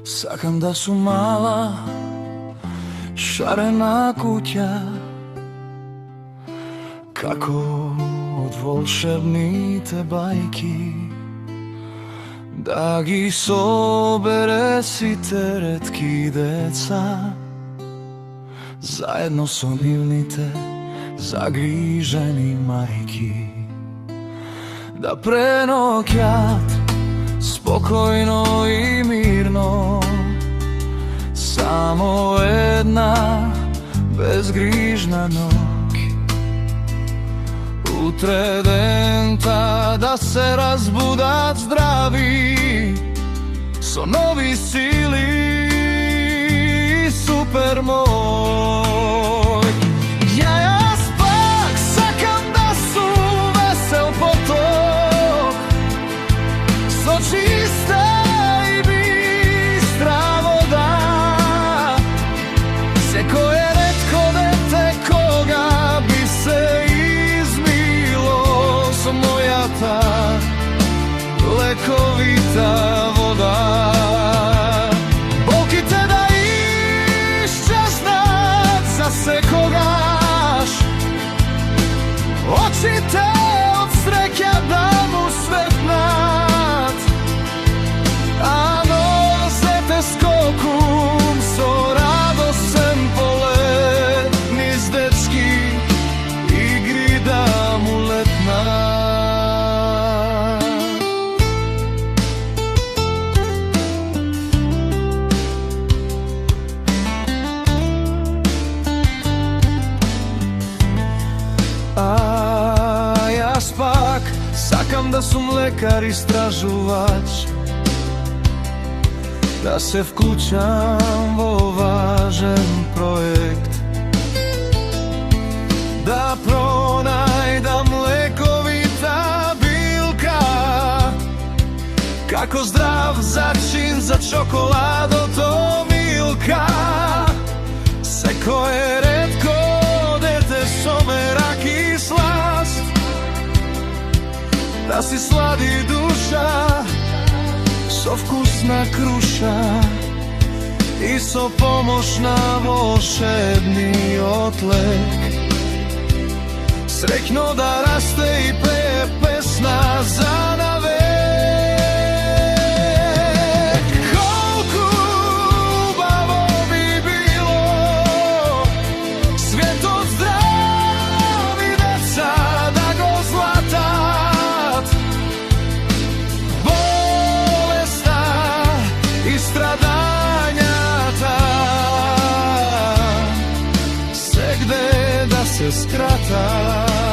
Сакам да сум мала, шарена куќа, како од волшебните бајки, да ги собере сите ретки деца, заедно со нивните загрижени мајки, да преноќат спокојно и мирно, само една безгрижна ноќ. Утре дента да се разбудат здрави, со нови сили и супермоќ. Јас пак сакам да сум весел поток, со чиста и бистра вода. Секое ретко дете кога би се измило со мојата лековита вода. Болките да исчезнат за секогаш, очите од среќа да му светнат, а носете скокум со радосен полет, низ дечки игри да му летнат. Јас пак сакам да сум лекар истражувач, да се вклучам во важен проект, да пронајдам лековита билка, како здрав зачин за чоколадото Милка. Секое ретко дете со мерак и сласт, да си слади душа со вкусна круша и со помош на волшебниот лек. Среќно да расте и пее песна за навек. Колку убаво би било светот здрави деца да го златат, болеста и страдањата сегде да се скратат.